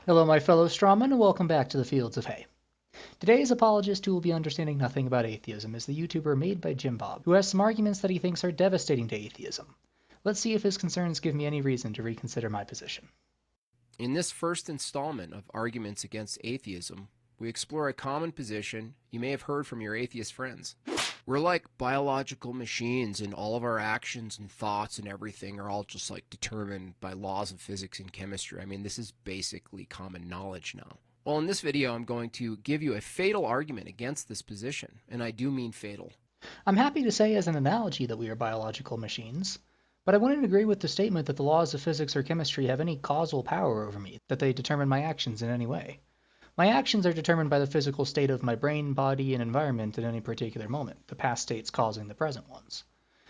Hello, my fellow strawmen, and welcome back to the Fields of Hay. Today's apologist who will be understanding nothing about atheism is the YouTuber made by Jimbob, who has some arguments that he thinks are devastating to atheism. Let's see if his concerns give me any reason to reconsider my position. In this first installment of Arguments Against Atheism, we explore a common position you may have heard from your atheist friends. We're like biological machines, and all of our actions and thoughts and everything are all just like determined by laws of physics and chemistry. I mean, this is basically common knowledge now. Well, in this video, I'm going to give you a fatal argument against this position, and I do mean fatal. I'm happy to say as an analogy that we are biological machines, but I wouldn't agree with the statement that the laws of physics or chemistry have any causal power over me, that they determine my actions in any way. My actions are determined by the physical state of my brain, body, and environment at any particular moment, the past states causing the present ones.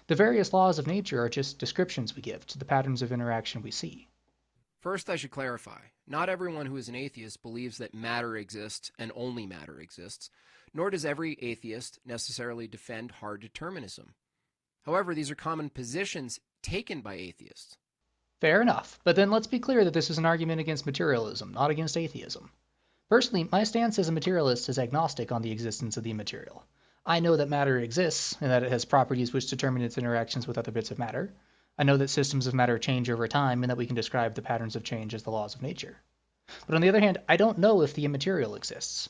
The various laws of nature are just descriptions we give to the patterns of interaction we see. First, I should clarify, not everyone who is an atheist believes that matter exists and only matter exists, nor does every atheist necessarily defend hard determinism. However, these are common positions taken by atheists. Fair enough, but then let's be clear that this is an argument against materialism, not against atheism. Personally, my stance as a materialist is agnostic on the existence of the immaterial. I know that matter exists, and that it has properties which determine its interactions with other bits of matter. I know that systems of matter change over time, and that we can describe the patterns of change as the laws of nature. But on the other hand, I don't know if the immaterial exists.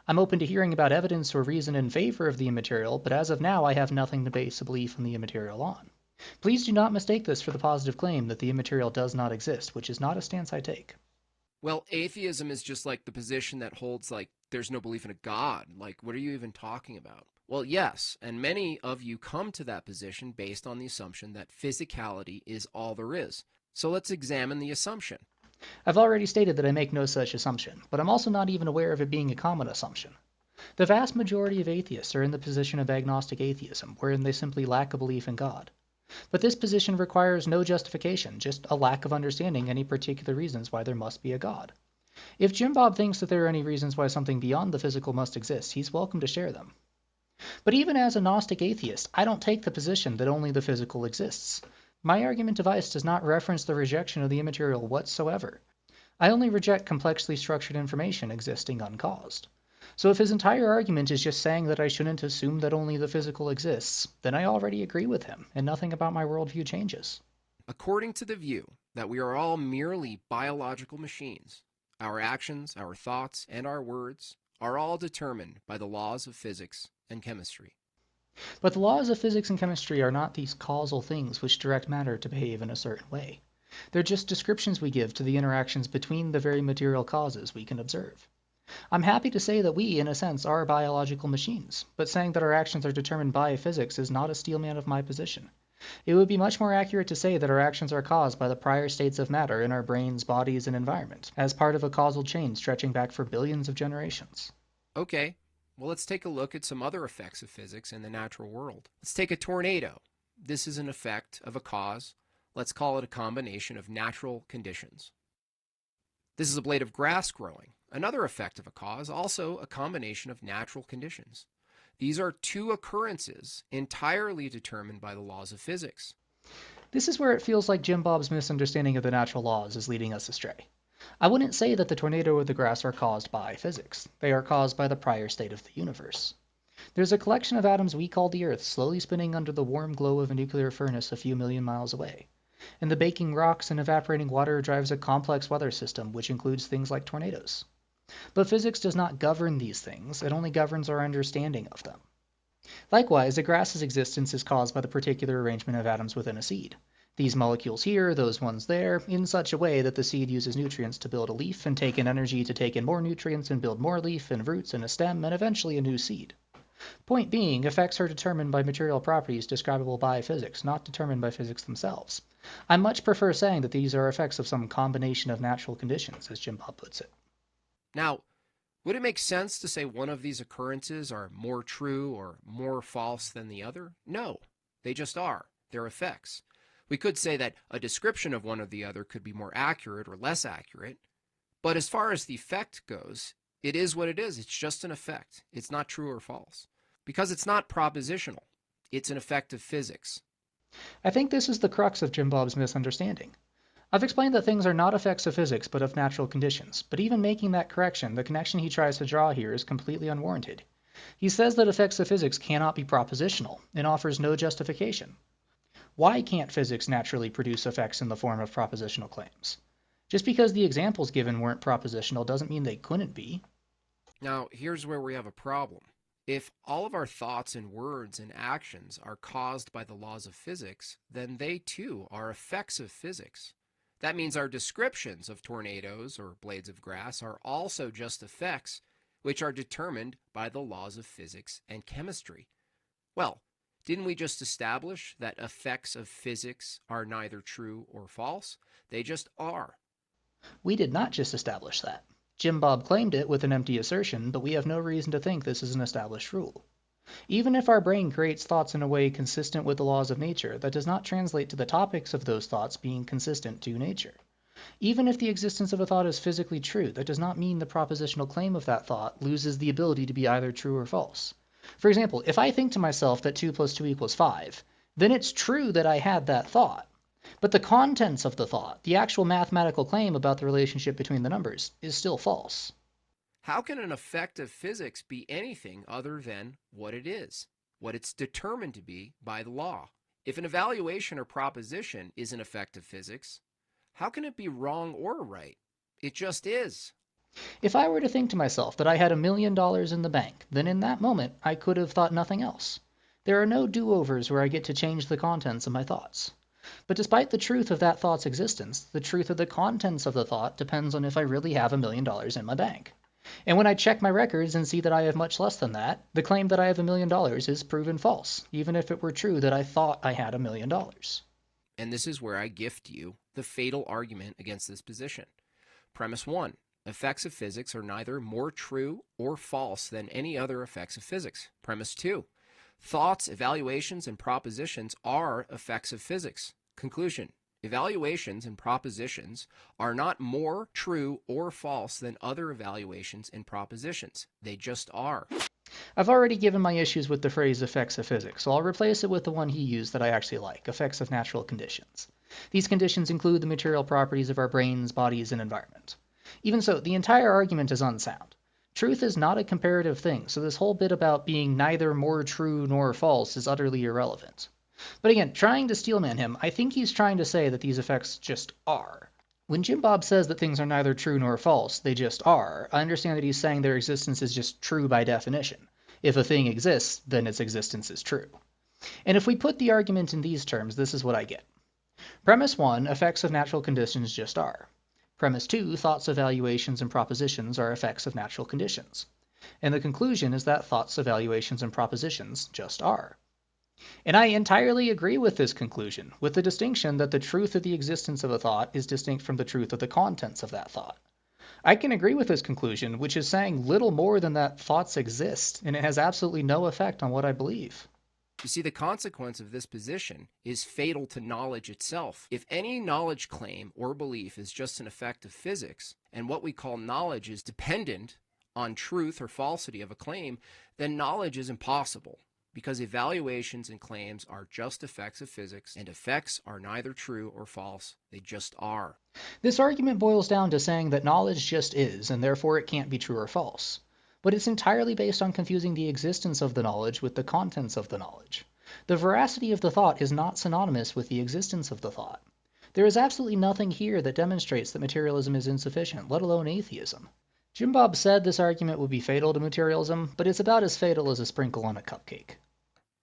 I'm open to hearing about evidence or reason in favor of the immaterial, but as of now I have nothing to base a belief in the immaterial on. Please do not mistake this for the positive claim that the immaterial does not exist, which is not a stance I take. Well, atheism is just like the position that holds, like, there's no belief in a God. Like, what are you even talking about? Well, yes, and many of you come to that position based on the assumption that physicality is all there is. So let's examine the assumption. I've already stated that I make no such assumption, but I'm also not even aware of it being a common assumption. The vast majority of atheists are in the position of agnostic atheism, wherein they simply lack a belief in God. But this position requires no justification, just a lack of understanding any particular reasons why there must be a God. If Jimbob thinks that there are any reasons why something beyond the physical must exist, he's welcome to share them. But even as a Gnostic atheist, I don't take the position that only the physical exists. My argument device does not reference the rejection of the immaterial whatsoever. I only reject complexly structured information existing uncaused. So if his entire argument is just saying that I shouldn't assume that only the physical exists, then I already agree with him, and nothing about my worldview changes. According to the view that we are all merely biological machines, our actions, our thoughts, and our words are all determined by the laws of physics and chemistry. But the laws of physics and chemistry are not these causal things which direct matter to behave in a certain way. They're just descriptions we give to the interactions between the very material causes we can observe. I'm happy to say that we, in a sense, are biological machines, but saying that our actions are determined by physics is not a steelman of my position. It would be much more accurate to say that our actions are caused by the prior states of matter in our brains, bodies, and environment, as part of a causal chain stretching back for billions of generations. Okay, well, let's take a look at some other effects of physics in the natural world. Let's take a tornado. This is an effect of a cause. Let's call it a combination of natural conditions. This is a blade of grass growing. Another effect of a cause, also a combination of natural conditions. These are two occurrences entirely determined by the laws of physics. This is where it feels like Jim Bob's misunderstanding of the natural laws is leading us astray. I wouldn't say that the tornado or the grass are caused by physics. They are caused by the prior state of the universe. There's a collection of atoms we call the Earth slowly spinning under the warm glow of a nuclear furnace a few million miles away. And the baking rocks and evaporating water drives a complex weather system which includes things like tornadoes. But physics does not govern these things, it only governs our understanding of them. Likewise, a grass's existence is caused by the particular arrangement of atoms within a seed. These molecules here, those ones there, in such a way that the seed uses nutrients to build a leaf and take in energy to take in more nutrients and build more leaf and roots and a stem and eventually a new seed. Point being, effects are determined by material properties describable by physics, not determined by physics themselves. I much prefer saying that these are effects of some combination of natural conditions, as Jimbob puts it. Now, would it make sense to say one of these occurrences are more true or more false than the other? No, they just are. They're effects. We could say that a description of one or the other could be more accurate or less accurate, but as far as the effect goes, it is what it is. It's just an effect. It's not true or false. Because it's not propositional. It's an effect of physics. I think this is the crux of Jimbob's misunderstanding. I've explained that things are not effects of physics but of natural conditions, but even making that correction, the connection he tries to draw here is completely unwarranted. He says that effects of physics cannot be propositional and offers no justification. Why can't physics naturally produce effects in the form of propositional claims? Just because the examples given weren't propositional doesn't mean they couldn't be. Now, here's where we have a problem. If all of our thoughts and words and actions are caused by the laws of physics, then they too are effects of physics. That means our descriptions of tornadoes or blades of grass are also just effects, which are determined by the laws of physics and chemistry. Well, didn't we just establish that effects of physics are neither true or false? They just are. We did not just establish that. Jimbob claimed it with an empty assertion, but we have no reason to think this is an established rule. Even if our brain creates thoughts in a way consistent with the laws of nature, that does not translate to the topics of those thoughts being consistent to nature. Even if the existence of a thought is physically true, that does not mean the propositional claim of that thought loses the ability to be either true or false. For example, if I think to myself that 2 plus 2 equals 5, then it's true that I had that thought. But the contents of the thought, the actual mathematical claim about the relationship between the numbers, is still false. How can an effect of physics be anything other than what it is, what it's determined to be by the law? If an evaluation or proposition is an effect of physics, how can it be wrong or right? It just is. If I were to think to myself that I had $1 million in the bank, then in that moment I could have thought nothing else. There are no do-overs where I get to change the contents of my thoughts. But despite the truth of that thought's existence, the truth of the contents of the thought depends on if I really have $1 million in my bank. And when I check my records and see that I have much less than that, the claim that I have $1 million is proven false, even if it were true that I thought I had $1 million. And this is where I gift you the fatal argument against this position. Premise 1. Effects of physics are neither more true or false than any other effects of physics. Premise 2. Thoughts, evaluations, and propositions are effects of physics. Conclusion. Evaluations and propositions are not more true or false than other evaluations and propositions. They just are. I've already given my issues with the phrase effects of physics, so I'll replace it with the one he used that I actually like, effects of natural conditions. These conditions include the material properties of our brains, bodies, and environment. Even so, the entire argument is unsound. Truth is not a comparative thing, so this whole bit about being neither more true nor false is utterly irrelevant. But again, trying to steelman him, I think he's trying to say that these effects just are. When Jim Bob says that things are neither true nor false, they just are, I understand that he's saying their existence is just true by definition. If a thing exists, then its existence is true. And if we put the argument in these terms, this is what I get. Premise 1, effects of natural conditions just are. Premise 2, thoughts, evaluations, and propositions are effects of natural conditions. And the conclusion is that thoughts, evaluations, and propositions just are. And I entirely agree with this conclusion, with the distinction that the truth of the existence of a thought is distinct from the truth of the contents of that thought. I can agree with this conclusion, which is saying little more than that thoughts exist, and it has absolutely no effect on what I believe. You see, the consequence of this position is fatal to knowledge itself. If any knowledge claim or belief is just an effect of physics, and what we call knowledge is dependent on truth or falsity of a claim, then knowledge is impossible, because evaluations and claims are just effects of physics, and effects are neither true or false, they just are. This argument boils down to saying that knowledge just is, and therefore it can't be true or false. But it's entirely based on confusing the existence of the knowledge with the contents of the knowledge. The veracity of the thought is not synonymous with the existence of the thought. There is absolutely nothing here that demonstrates that materialism is insufficient, let alone atheism. Jim Bob said this argument would be fatal to materialism, but it's about as fatal as a sprinkle on a cupcake.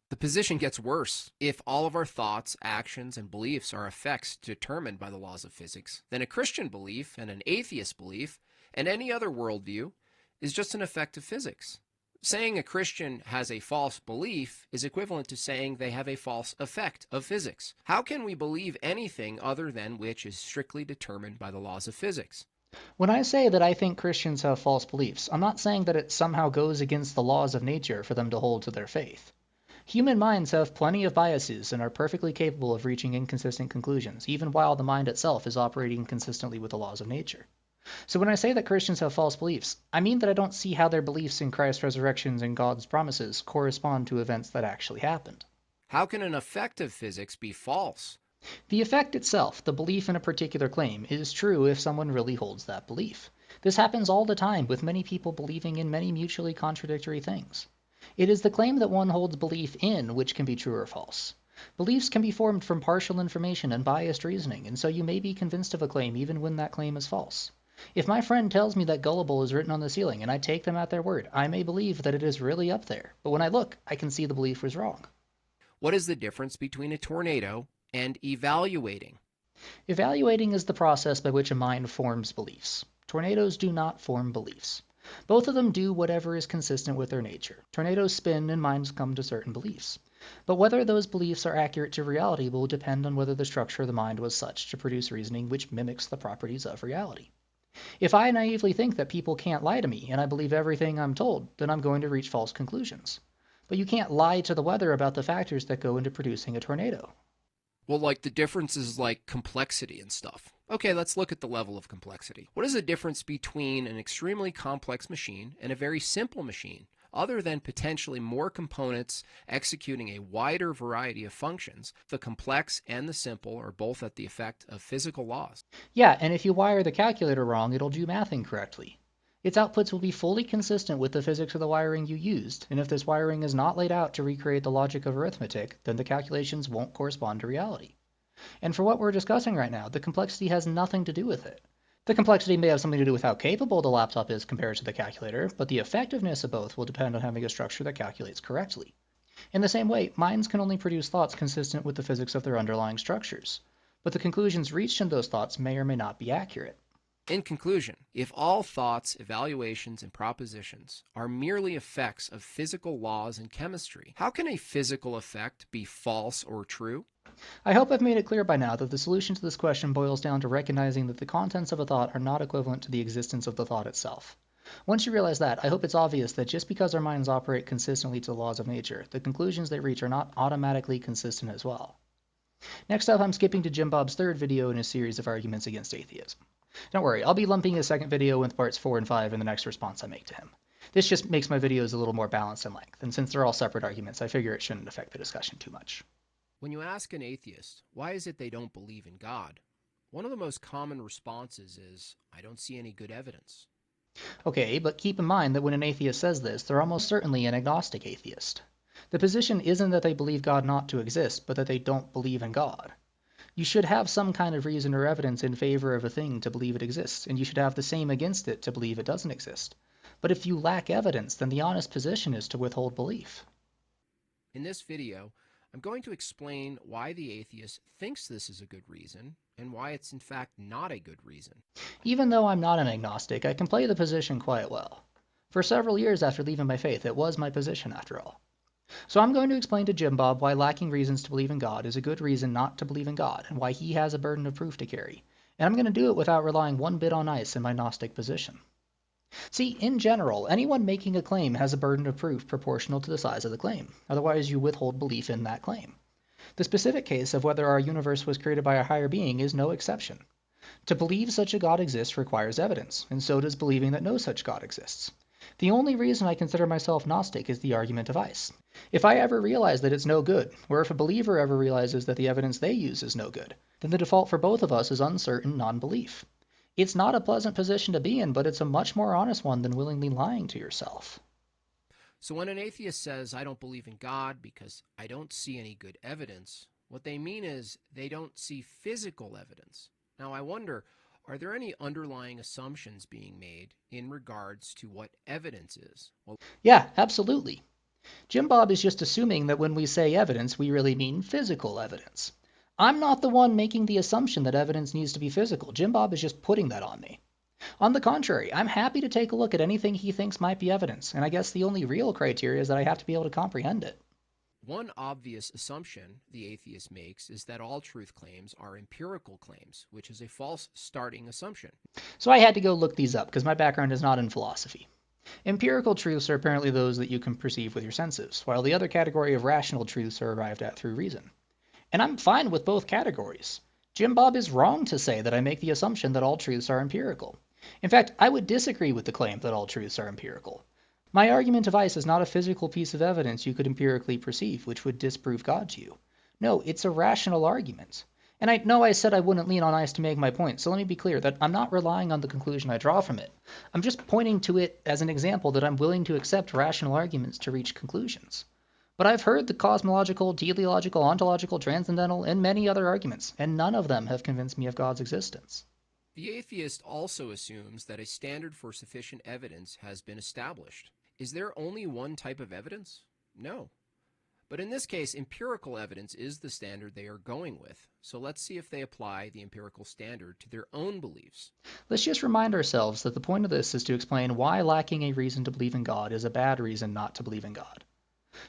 The position gets worse. If all of our thoughts, actions, and beliefs are effects determined by the laws of physics, then a Christian belief and an atheist belief and any other worldview is just an effect of physics. Saying a Christian has a false belief is equivalent to saying they have a false effect of physics. How can we believe anything other than which is strictly determined by the laws of physics? When I say that I think Christians have false beliefs, I'm not saying that it somehow goes against the laws of nature for them to hold to their faith. Human minds have plenty of biases and are perfectly capable of reaching inconsistent conclusions, even while the mind itself is operating consistently with the laws of nature. So when I say that Christians have false beliefs, I mean that I don't see how their beliefs in Christ's resurrection and God's promises correspond to events that actually happened. How can an effect of physics be false? The effect itself, the belief in a particular claim, is true if someone really holds that belief. This happens all the time with many people believing in many mutually contradictory things. It is the claim that one holds belief in which can be true or false. Beliefs can be formed from partial information and biased reasoning, and so you may be convinced of a claim even when that claim is false. If my friend tells me that gullible is written on the ceiling and I take them at their word, I may believe that it is really up there, but when I look, I can see the belief was wrong. What is the difference between a tornado and evaluating? Evaluating is the process by which a mind forms beliefs. Tornadoes do not form beliefs. Both of them do whatever is consistent with their nature. Tornadoes spin and minds come to certain beliefs. But whether those beliefs are accurate to reality will depend on whether the structure of the mind was such to produce reasoning which mimics the properties of reality. If I naively think that people can't lie to me and I believe everything I'm told, then I'm going to reach false conclusions. But you can't lie to the weather about the factors that go into producing a tornado. Well, like the difference is like complexity and stuff. Okay, let's look at the level of complexity. What is the difference between an extremely complex machine and a very simple machine, other than potentially more components executing a wider variety of functions? The complex and the simple are both at the effect of physical laws. Yeah, and if you wire the calculator wrong, it'll do math incorrectly. Its outputs will be fully consistent with the physics of the wiring you used, and if this wiring is not laid out to recreate the logic of arithmetic, then the calculations won't correspond to reality. And for what we're discussing right now, the complexity has nothing to do with it. The complexity may have something to do with how capable the laptop is compared to the calculator, but the effectiveness of both will depend on having a structure that calculates correctly. In the same way, minds can only produce thoughts consistent with the physics of their underlying structures, but the conclusions reached in those thoughts may or may not be accurate. In conclusion, if all thoughts, evaluations, and propositions are merely effects of physical laws and chemistry, how can a physical effect be false or true? I hope I've made it clear by now that the solution to this question boils down to recognizing that the contents of a thought are not equivalent to the existence of the thought itself. Once you realize that, I hope it's obvious that just because our minds operate consistently to the laws of nature, the conclusions they reach are not automatically consistent as well. Next up, I'm skipping to Jimbob's third video in a series of arguments against atheism. Don't worry, I'll be lumping his second video with parts 4 and 5 in the next response I make to him. This just makes my videos a little more balanced in length, and since they're all separate arguments, I figure it shouldn't affect the discussion too much. When you ask an atheist, why is it they don't believe in God? One of the most common responses is, I don't see any good evidence. Okay, but keep in mind that when an atheist says this, they're almost certainly an agnostic atheist. The position isn't that they believe God not to exist, but that they don't believe in God. You should have some kind of reason or evidence in favor of a thing to believe it exists, and you should have the same against it to believe it doesn't exist. But if you lack evidence, then the honest position is to withhold belief. In this video, I'm going to explain why the atheist thinks this is a good reason and why it's in fact not a good reason. Even though I'm not an agnostic, I can play the position quite well. For several years after leaving my faith, it was my position after all. So I'm going to explain to Jimbob why lacking reasons to believe in God is a good reason not to believe in God, and why he has a burden of proof to carry. And I'm going to do it without relying one bit on ice in my Gnostic position. See, in general, anyone making a claim has a burden of proof proportional to the size of the claim. Otherwise, you withhold belief in that claim. The specific case of whether our universe was created by a higher being is no exception. To believe such a God exists requires evidence, and so does believing that no such God exists. The only reason I consider myself Gnostic is the argument of ice. If I ever realize that it's no good, or if a believer ever realizes that the evidence they use is no good, then the default for both of us is uncertain non-belief. It's not a pleasant position to be in, but it's a much more honest one than willingly lying to yourself. So when an atheist says, I don't believe in God because I don't see any good evidence, what they mean is they don't see physical evidence. Now I wonder, are there any underlying assumptions being made in regards to what evidence is? Well, Yeah, absolutely. Jimbob is just assuming that when we say evidence, we really mean physical evidence. I'm not the one making the assumption that evidence needs to be physical. Jimbob is just putting that on me. On the contrary, I'm happy to take a look at anything he thinks might be evidence, and I guess the only real criteria is that I have to be able to comprehend it. one obvious assumption the atheist makes is that all truth claims are empirical claims, which is a false starting assumption. So I had to go look these up because my background is not in philosophy. Empirical truths are apparently those that you can perceive with your senses, while the other category of rational truths are arrived at through reason. And I'm fine with both categories. Jimbob is wrong to say that I make the assumption that all truths are empirical. In fact, I would disagree with the claim that all truths are empirical. My argument of ice is not a physical piece of evidence you could empirically perceive, which would disprove God to you. No, it's a rational argument. And I know I said I wouldn't lean on ice to make my point, so let me be clear that I'm not relying on the conclusion I draw from it. I'm just pointing to it as an example that I'm willing to accept rational arguments to reach conclusions. But I've heard the cosmological, teleological, ontological, transcendental, and many other arguments, and none of them have convinced me of God's existence. The atheist also assumes that a standard for sufficient evidence has been established. Is there only one type of evidence? No. But in this case, empirical evidence is the standard they are going with. So let's see if they apply the empirical standard to their own beliefs. Let's just remind ourselves that the point of this is to explain why lacking a reason to believe in God is a bad reason not to believe in God.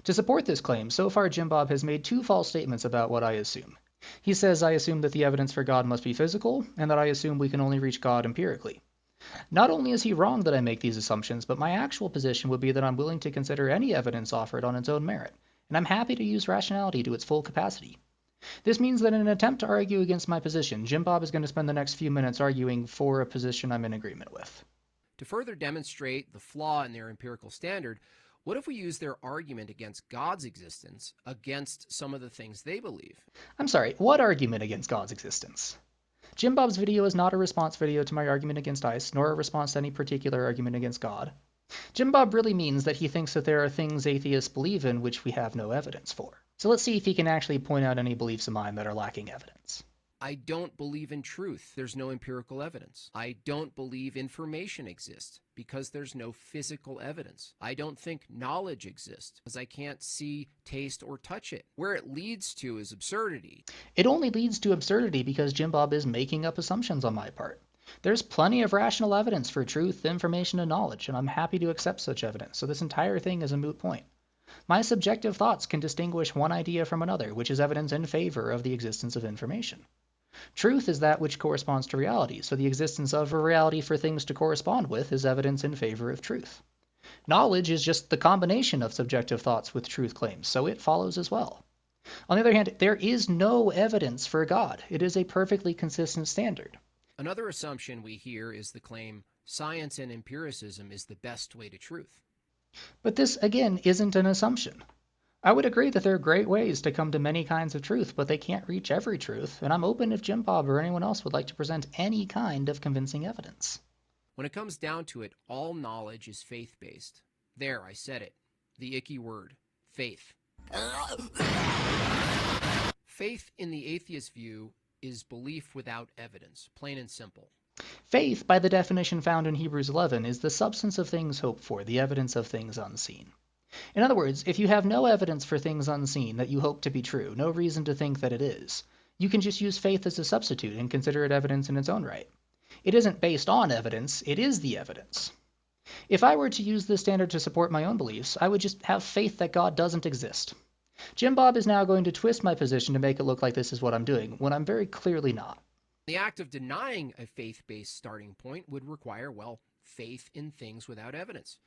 To support this claim, so far Jimbob has made two false statements about what I assume. He says I assume that the evidence for God must be physical, and that I assume we can only reach God empirically. Not only is he wrong that I make these assumptions, but my actual position would be that I'm willing to consider any evidence offered on its own merit, and I'm happy to use rationality to its full capacity. This means that in an attempt to argue against my position, Jimbob is going to spend the next few minutes arguing for a position I'm in agreement with. To further demonstrate the flaw in their empirical standard, what if we use their argument against God's existence against some of the things they believe? I'm sorry, what argument against God's existence? Jimbob's video is not a response video to my argument against ice, nor a response to any particular argument against God. Jimbob really means that he thinks that there are things atheists believe in which we have no evidence for. So let's see if he can actually point out any beliefs of mine that are lacking evidence. I don't believe in truth. There's no empirical evidence. I don't believe information exists because there's no physical evidence. I don't think knowledge exists because I can't see, taste, or touch it. Where it leads to is absurdity. It only leads to absurdity because Jimbob is making up assumptions on my part. There's plenty of rational evidence for truth, information, and knowledge, and I'm happy to accept such evidence, so this entire thing is a moot point. My subjective thoughts can distinguish one idea from another, which is evidence in favor of the existence of information. Truth is that which corresponds to reality, so the existence of a reality for things to correspond with is evidence in favor of truth. Knowledge is just the combination of subjective thoughts with truth claims, so it follows as well. On the other hand, there is no evidence for God. It is a perfectly consistent standard. Another assumption we hear is the claim science and empiricism is the best way to truth. But this, again, isn't an assumption. I would agree that there are great ways to come to many kinds of truth, but they can't reach every truth, and I'm open if Jimbob or anyone else would like to present any kind of convincing evidence. When it comes down to it, all knowledge is faith-based. There, I said it. The icky word. Faith. Faith in the atheist view is belief without evidence, plain and simple. Faith, by the definition found in Hebrews 11, is the substance of things hoped for, the evidence of things unseen. In other words, if you have no evidence for things unseen that you hope to be true, no reason to think that it is, you can just use faith as a substitute and consider it evidence in its own right. It isn't based on evidence, it is the evidence. If I were to use this standard to support my own beliefs, I would just have faith that God doesn't exist. Jimbob is now going to twist my position to make it look like this is what I'm doing, when I'm very clearly not. The act of denying a faith-based starting point would require, well, faith in things without evidence.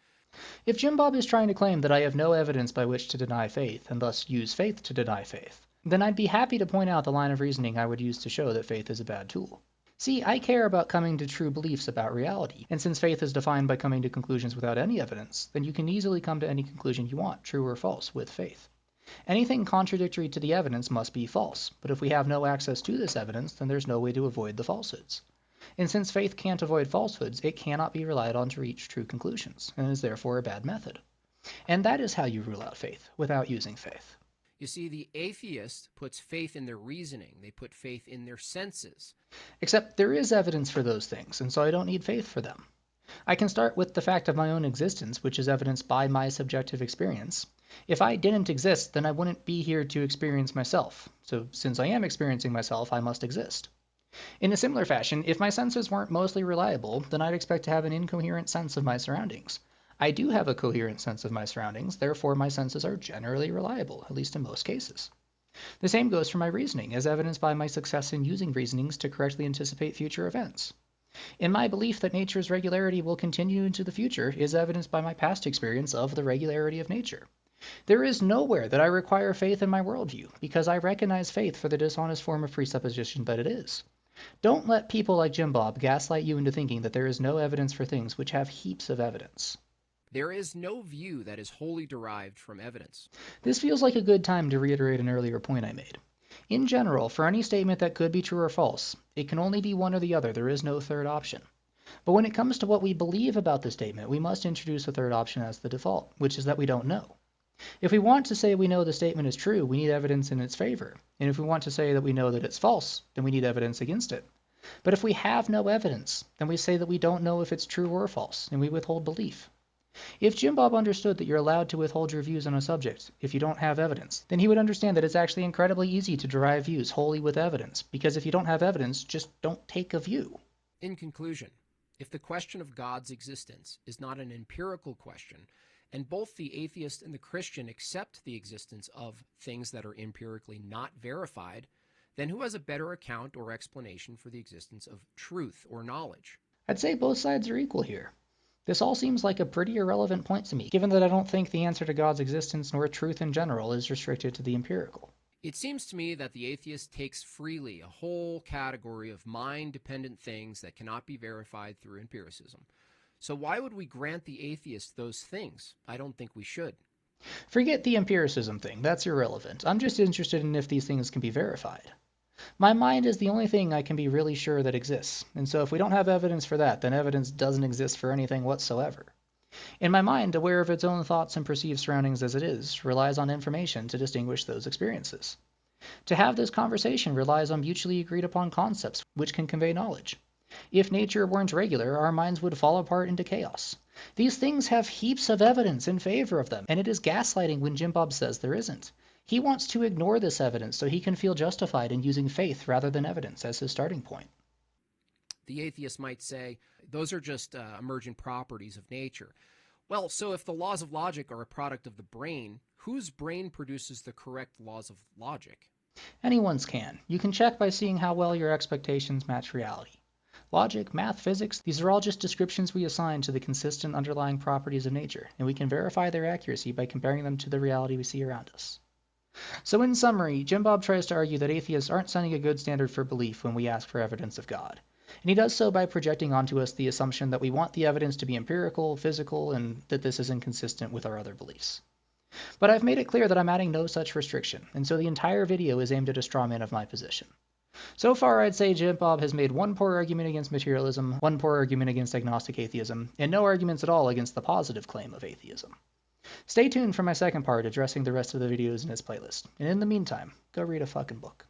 If Jimbob is trying to claim that I have no evidence by which to deny faith, and thus use faith to deny faith, then I'd be happy to point out the line of reasoning I would use to show that faith is a bad tool. See, I care about coming to true beliefs about reality, and since faith is defined by coming to conclusions without any evidence, then you can easily come to any conclusion you want, true or false, with faith. Anything contradictory to the evidence must be false, but if we have no access to this evidence, then there's no way to avoid the falsehoods. And since faith can't avoid falsehoods, it cannot be relied on to reach true conclusions, and is therefore a bad method. And that is how you rule out faith, without using faith. You see, the atheist puts faith in their reasoning. They put faith in their senses. Except there is evidence for those things, and so I don't need faith for them. I can start with the fact of my own existence, which is evidenced by my subjective experience. If I didn't exist, then I wouldn't be here to experience myself. So since I am experiencing myself, I must exist. In a similar fashion, if my senses weren't mostly reliable, then I'd expect to have an incoherent sense of my surroundings. I do have a coherent sense of my surroundings, therefore my senses are generally reliable, at least in most cases. The same goes for my reasoning, as evidenced by my success in using reasonings to correctly anticipate future events. In my belief that nature's regularity will continue into the future is evidenced by my past experience of the regularity of nature. There is nowhere that I require faith in my worldview, because I recognize faith for the dishonest form of presupposition that it is. Don't let people like Jimbob gaslight you into thinking that there is no evidence for things which have heaps of evidence. There is no view that is wholly derived from evidence. This feels like a good time to reiterate an earlier point I made. In general, for any statement that could be true or false, it can only be one or the other. There is no third option. But when it comes to what we believe about the statement, we must introduce a third option as the default, which is that we don't know. If we want to say we know the statement is true, we need evidence in its favor. And if we want to say that we know that it's false, then we need evidence against it. But if we have no evidence, then we say that we don't know if it's true or false, and we withhold belief. If Jimbob understood that you're allowed to withhold your views on a subject if you don't have evidence, then he would understand that it's actually incredibly easy to derive views wholly with evidence, because if you don't have evidence, just don't take a view. In conclusion, if the question of God's existence is not an empirical question, and both the atheist and the Christian accept the existence of things that are empirically not verified, then who has a better account or explanation for the existence of truth or knowledge? I'd say both sides are equal here. This all seems like a pretty irrelevant point to me, given that I don't think the answer to God's existence nor truth in general is restricted to the empirical. It seems to me that the atheist takes freely a whole category of mind-dependent things that cannot be verified through empiricism. So why would we grant the atheist those things? I don't think we should. Forget the empiricism thing, that's irrelevant. I'm just interested in if these things can be verified. My mind is the only thing I can be really sure that exists, and so if we don't have evidence for that, then evidence doesn't exist for anything whatsoever. In my mind, aware of its own thoughts and perceived surroundings as it is, relies on information to distinguish those experiences. To have this conversation relies on mutually agreed upon concepts which can convey knowledge. If nature weren't regular, our minds would fall apart into chaos. These things have heaps of evidence in favor of them, and it is gaslighting when Jimbob says there isn't. He wants to ignore this evidence so he can feel justified in using faith rather than evidence as his starting point. The atheist might say, those are just emergent properties of nature. Well, so if the laws of logic are a product of the brain, whose brain produces the correct laws of logic? Anyone's can. You can check by seeing how well your expectations match reality. Logic, math, physics, these are all just descriptions we assign to the consistent underlying properties of nature, and we can verify their accuracy by comparing them to the reality we see around us. So in summary, Jimbob tries to argue that atheists aren't setting a good standard for belief when we ask for evidence of God. And he does so by projecting onto us the assumption that we want the evidence to be empirical, physical, and that this is inconsistent with our other beliefs. But I've made it clear that I'm adding no such restriction, and so the entire video is aimed at a straw man of my position. So far, I'd say Jimbob has made one poor argument against materialism, one poor argument against agnostic atheism, and no arguments at all against the positive claim of atheism. Stay tuned for my second part addressing the rest of the videos in his playlist, and in the meantime, go read a fucking book.